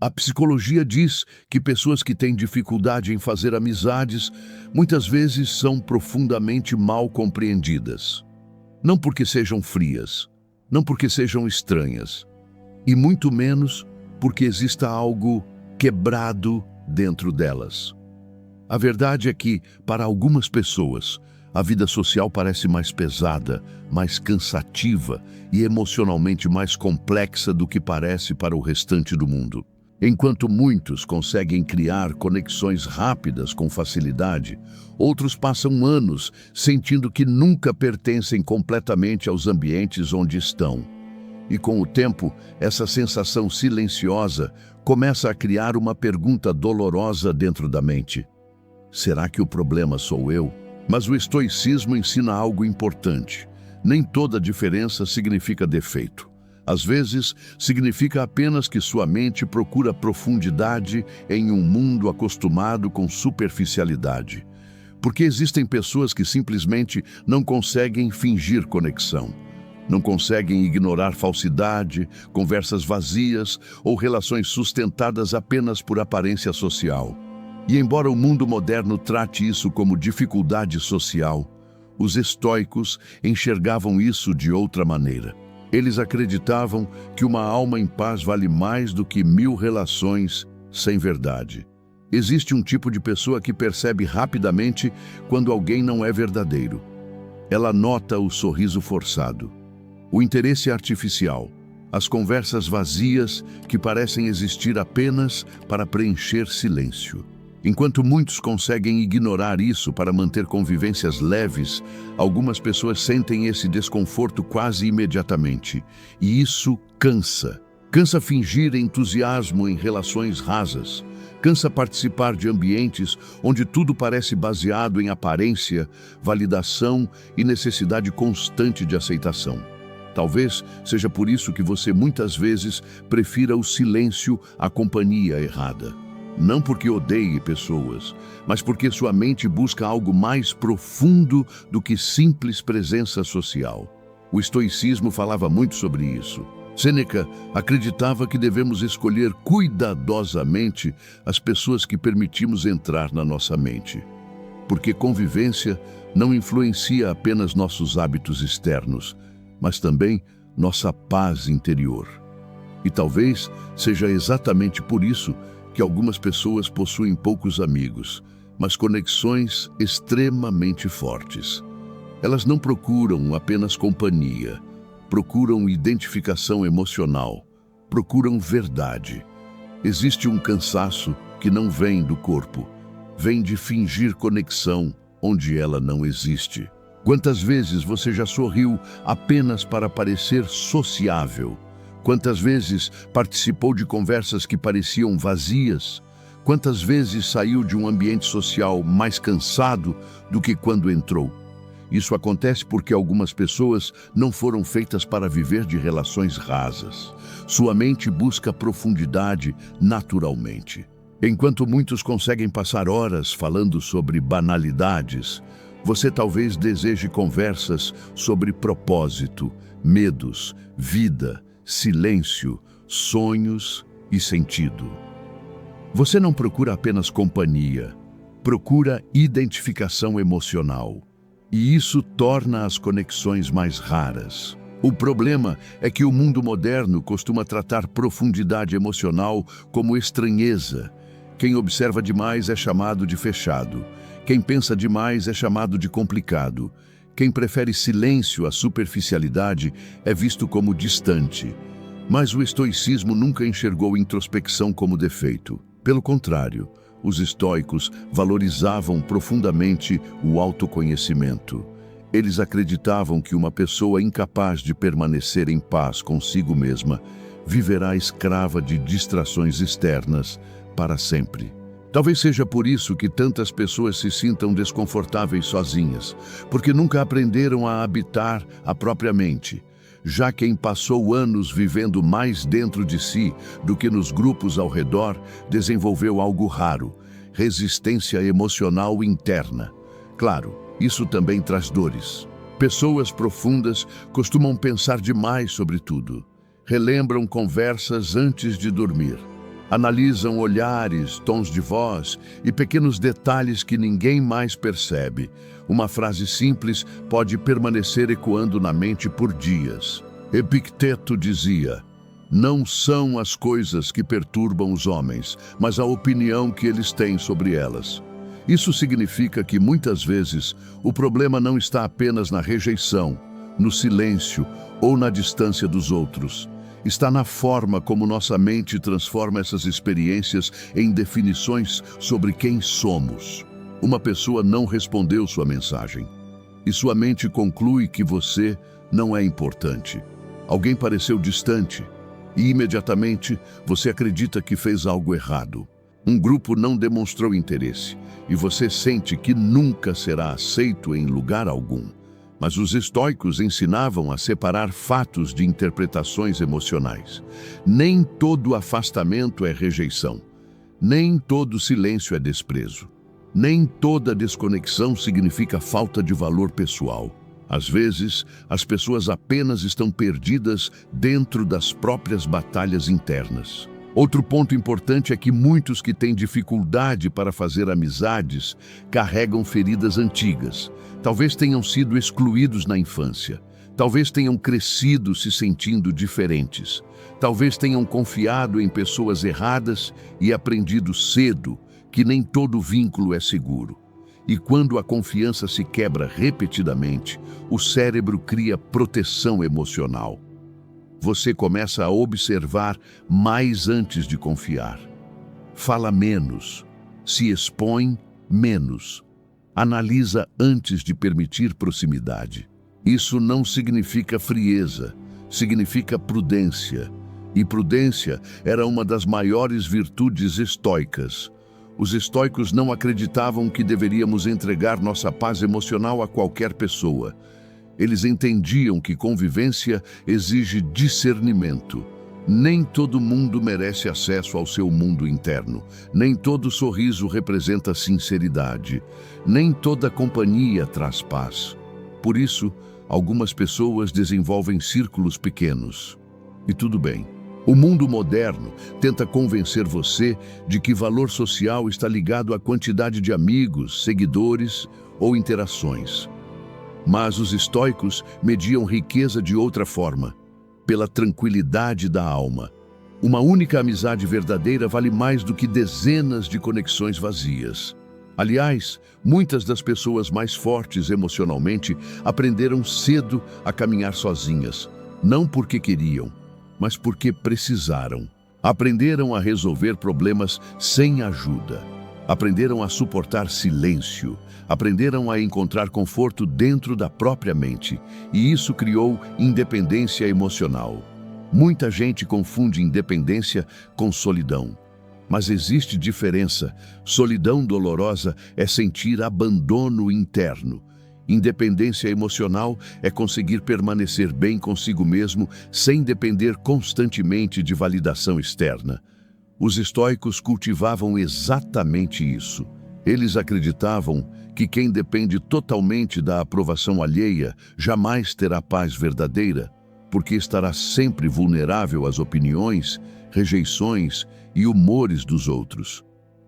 A psicologia diz que pessoas que têm dificuldade em fazer amizades muitas vezes são profundamente mal compreendidas. Não porque sejam frias, não porque sejam estranhas, e muito menos porque exista algo quebrado dentro delas. A verdade é que, para algumas pessoas, a vida social parece mais pesada, mais cansativa e emocionalmente mais complexa do que parece para o restante do mundo. Enquanto muitos conseguem criar conexões rápidas com facilidade, outros passam anos sentindo que nunca pertencem completamente aos ambientes onde estão. E com o tempo, essa sensação silenciosa começa a criar uma pergunta dolorosa dentro da mente. Será que o problema sou eu? Mas o estoicismo ensina algo importante. Nem toda diferença significa defeito. Às vezes, significa apenas que sua mente procura profundidade em um mundo acostumado com superficialidade. Porque existem pessoas que simplesmente não conseguem fingir conexão. Não conseguem ignorar falsidade, conversas vazias ou relações sustentadas apenas por aparência social. E embora o mundo moderno trate isso como dificuldade social, os estoicos enxergavam isso de outra maneira. Eles acreditavam que uma alma em paz vale mais do que 1000 relações sem verdade. Existe um tipo de pessoa que percebe rapidamente quando alguém não é verdadeiro. Ela nota o sorriso forçado, o interesse artificial, as conversas vazias que parecem existir apenas para preencher silêncio. Enquanto muitos conseguem ignorar isso para manter convivências leves, algumas pessoas sentem esse desconforto quase imediatamente. E isso cansa. Cansa fingir entusiasmo em relações rasas. Cansa participar de ambientes onde tudo parece baseado em aparência, validação e necessidade constante de aceitação. Talvez seja por isso que você muitas vezes prefira o silêncio à companhia errada. Não porque odeie pessoas, mas porque sua mente busca algo mais profundo do que simples presença social. O estoicismo falava muito sobre isso. Sêneca acreditava que devemos escolher cuidadosamente as pessoas que permitimos entrar na nossa mente. Porque convivência não influencia apenas nossos hábitos externos, mas também nossa paz interior. E talvez seja exatamente por isso que algumas pessoas possuem poucos amigos, mas conexões extremamente fortes. Elas não procuram apenas companhia, procuram identificação emocional, procuram verdade. Existe um cansaço que não vem do corpo, vem de fingir conexão onde ela não existe. Quantas vezes você já sorriu apenas para parecer sociável? Quantas vezes participou de conversas que pareciam vazias? Quantas vezes saiu de um ambiente social mais cansado do que quando entrou? Isso acontece porque algumas pessoas não foram feitas para viver de relações rasas. Sua mente busca profundidade naturalmente. Enquanto muitos conseguem passar horas falando sobre banalidades, você talvez deseje conversas sobre propósito, medos, vida, silêncio, sonhos e sentido. Você não procura apenas companhia, procura identificação emocional. E isso torna as conexões mais raras. O problema é que o mundo moderno costuma tratar profundidade emocional como estranheza. Quem observa demais é chamado de fechado. Quem pensa demais é chamado de complicado. Quem prefere silêncio à superficialidade é visto como distante. Mas o estoicismo nunca enxergou introspecção como defeito. Pelo contrário, os estoicos valorizavam profundamente o autoconhecimento. Eles acreditavam que uma pessoa incapaz de permanecer em paz consigo mesma viverá escrava de distrações externas para sempre. Talvez seja por isso que tantas pessoas se sintam desconfortáveis sozinhas, porque nunca aprenderam a habitar a própria mente. Já quem passou anos vivendo mais dentro de si do que nos grupos ao redor, desenvolveu algo raro: resistência emocional interna. Claro, isso também traz dores. Pessoas profundas costumam pensar demais sobre tudo. Relembram conversas antes de dormir. Analisam olhares, tons de voz e pequenos detalhes que ninguém mais percebe. Uma frase simples pode permanecer ecoando na mente por dias. Epicteto dizia: não são as coisas que perturbam os homens, mas a opinião que eles têm sobre elas. Isso significa que, muitas vezes, o problema não está apenas na rejeição, no silêncio ou na distância dos outros. Está na forma como nossa mente transforma essas experiências em definições sobre quem somos. Uma pessoa não respondeu sua mensagem, e sua mente conclui que você não é importante. Alguém pareceu distante, e imediatamente você acredita que fez algo errado. Um grupo não demonstrou interesse, e você sente que nunca será aceito em lugar algum. Mas os estoicos ensinavam a separar fatos de interpretações emocionais. Nem todo afastamento é rejeição. Nem todo silêncio é desprezo. Nem toda desconexão significa falta de valor pessoal. Às vezes, as pessoas apenas estão perdidas dentro das próprias batalhas internas. Outro ponto importante é que muitos que têm dificuldade para fazer amizades carregam feridas antigas. Talvez tenham sido excluídos na infância. Talvez tenham crescido se sentindo diferentes. Talvez tenham confiado em pessoas erradas e aprendido cedo que nem todo vínculo é seguro. E quando a confiança se quebra repetidamente, o cérebro cria proteção emocional. Você começa a observar mais antes de confiar. Fala menos, se expõe menos. Analisa antes de permitir proximidade. Isso não significa frieza, significa prudência. E prudência era uma das maiores virtudes estoicas. Os estoicos não acreditavam que deveríamos entregar nossa paz emocional a qualquer pessoa. Eles entendiam que convivência exige discernimento. Nem todo mundo merece acesso ao seu mundo interno. Nem todo sorriso representa sinceridade. Nem toda companhia traz paz. Por isso, algumas pessoas desenvolvem círculos pequenos. E tudo bem. O mundo moderno tenta convencer você de que valor social está ligado à quantidade de amigos, seguidores ou interações. Mas os estoicos mediam riqueza de outra forma, pela tranquilidade da alma. Uma única amizade verdadeira vale mais do que dezenas de conexões vazias. Aliás, muitas das pessoas mais fortes emocionalmente aprenderam cedo a caminhar sozinhas, não porque queriam, mas porque precisaram. Aprenderam a resolver problemas sem ajuda. Aprenderam a suportar silêncio. Aprenderam a encontrar conforto dentro da própria mente. E isso criou independência emocional. Muita gente confunde independência com solidão. Mas existe diferença. Solidão dolorosa é sentir abandono interno. Independência emocional é conseguir permanecer bem consigo mesmo sem depender constantemente de validação externa. Os estoicos cultivavam exatamente isso. Eles acreditavam que quem depende totalmente da aprovação alheia jamais terá paz verdadeira, porque estará sempre vulnerável às opiniões, rejeições e humores dos outros.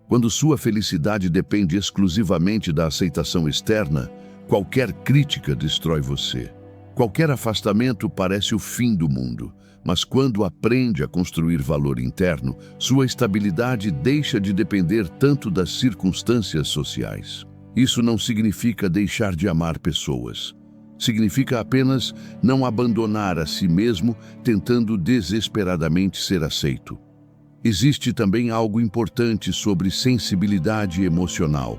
Quando sua felicidade depende exclusivamente da aceitação externa, qualquer crítica destrói você. Qualquer afastamento parece o fim do mundo. Mas quando aprende a construir valor interno, sua estabilidade deixa de depender tanto das circunstâncias sociais. Isso não significa deixar de amar pessoas. Significa apenas não abandonar a si mesmo tentando desesperadamente ser aceito. Existe também algo importante sobre sensibilidade emocional.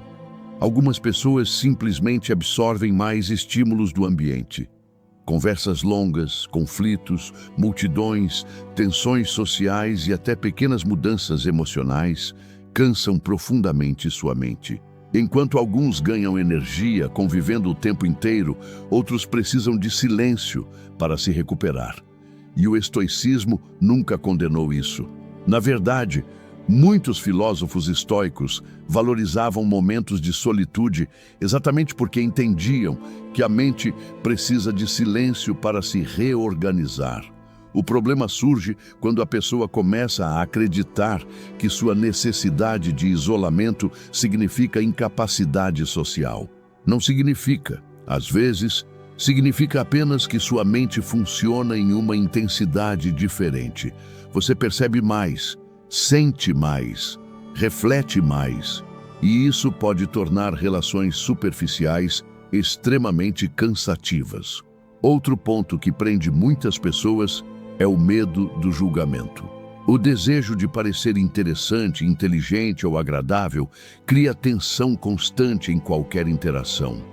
Algumas pessoas simplesmente absorvem mais estímulos do ambiente. Conversas longas, conflitos, multidões, tensões sociais e até pequenas mudanças emocionais cansam profundamente sua mente. Enquanto alguns ganham energia convivendo o tempo inteiro, outros precisam de silêncio para se recuperar. E o estoicismo nunca condenou isso. Na verdade, muitos filósofos estoicos valorizavam momentos de solitude exatamente porque entendiam que a mente precisa de silêncio para se reorganizar. O problema surge quando a pessoa começa a acreditar que sua necessidade de isolamento significa incapacidade social. Não significa. Às vezes, significa apenas que sua mente funciona em uma intensidade diferente. Você percebe mais, sente mais, reflete mais, e isso pode tornar relações superficiais extremamente cansativas. Outro ponto que prende muitas pessoas é o medo do julgamento. O desejo de parecer interessante, inteligente ou agradável cria tensão constante em qualquer interação.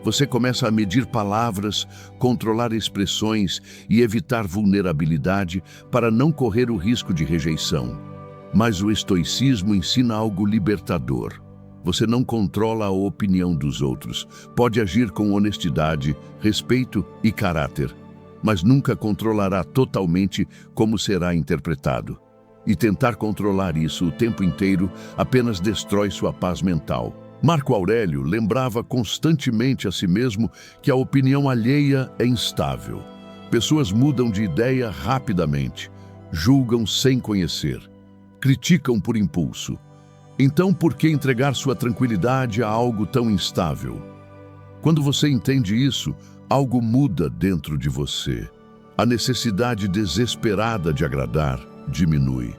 Você começa a medir palavras, controlar expressões e evitar vulnerabilidade para não correr o risco de rejeição. Mas o estoicismo ensina algo libertador. Você não controla a opinião dos outros. Pode agir com honestidade, respeito e caráter, mas nunca controlará totalmente como será interpretado. E tentar controlar isso o tempo inteiro apenas destrói sua paz mental. Marco Aurélio lembrava constantemente a si mesmo que a opinião alheia é instável. Pessoas mudam de ideia rapidamente, julgam sem conhecer, criticam por impulso. Então, por que entregar sua tranquilidade a algo tão instável? Quando você entende isso, algo muda dentro de você. A necessidade desesperada de agradar diminui.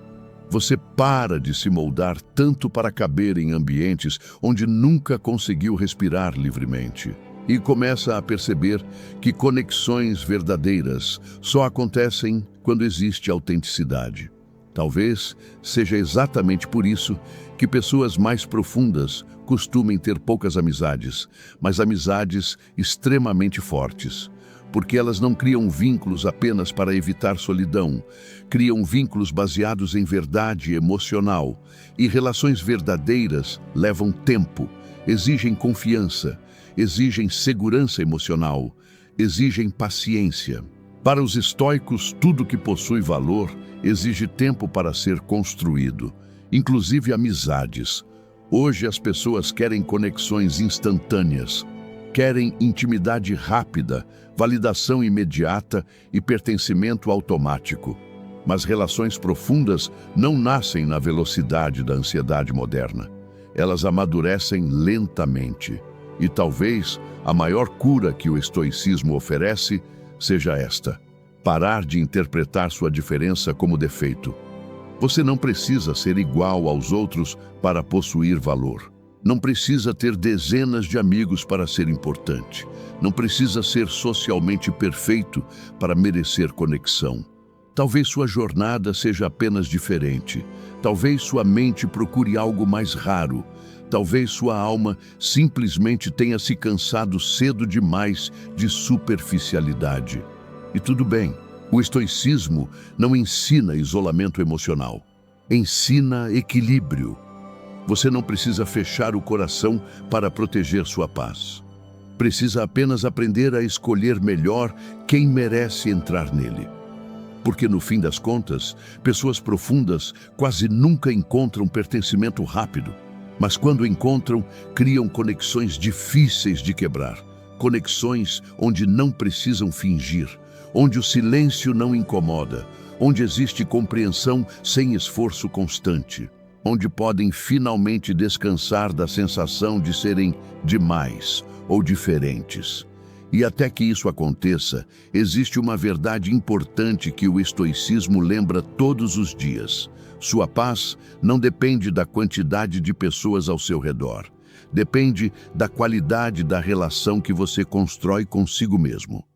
Você para de se moldar tanto para caber em ambientes onde nunca conseguiu respirar livremente. E começa a perceber que conexões verdadeiras só acontecem quando existe autenticidade. Talvez seja exatamente por isso que pessoas mais profundas costumem ter poucas amizades, mas amizades extremamente fortes, porque elas não criam vínculos apenas para evitar solidão, criam vínculos baseados em verdade emocional, e relações verdadeiras levam tempo, exigem confiança, exigem segurança emocional, exigem paciência. Para os estoicos, tudo que possui valor exige tempo para ser construído, inclusive amizades. Hoje as pessoas querem conexões instantâneas, querem intimidade rápida, validação imediata e pertencimento automático. Mas relações profundas não nascem na velocidade da ansiedade moderna. Elas amadurecem lentamente. E talvez a maior cura que o estoicismo oferece seja esta: parar de interpretar sua diferença como defeito. Você não precisa ser igual aos outros para possuir valor. Não precisa ter dezenas de amigos para ser importante. Não precisa ser socialmente perfeito para merecer conexão. Talvez sua jornada seja apenas diferente. Talvez sua mente procure algo mais raro. Talvez sua alma simplesmente tenha se cansado cedo demais de superficialidade. E tudo bem. O estoicismo não ensina isolamento emocional. Ensina equilíbrio. Você não precisa fechar o coração para proteger sua paz. Precisa apenas aprender a escolher melhor quem merece entrar nele. Porque, no fim das contas, pessoas profundas quase nunca encontram pertencimento rápido. Mas quando encontram, criam conexões difíceis de quebrar. Conexões onde não precisam fingir, onde o silêncio não incomoda, onde existe compreensão sem esforço constante, onde podem finalmente descansar da sensação de serem demais ou diferentes. E até que isso aconteça, existe uma verdade importante que o estoicismo lembra todos os dias. Sua paz não depende da quantidade de pessoas ao seu redor. Depende da qualidade da relação que você constrói consigo mesmo.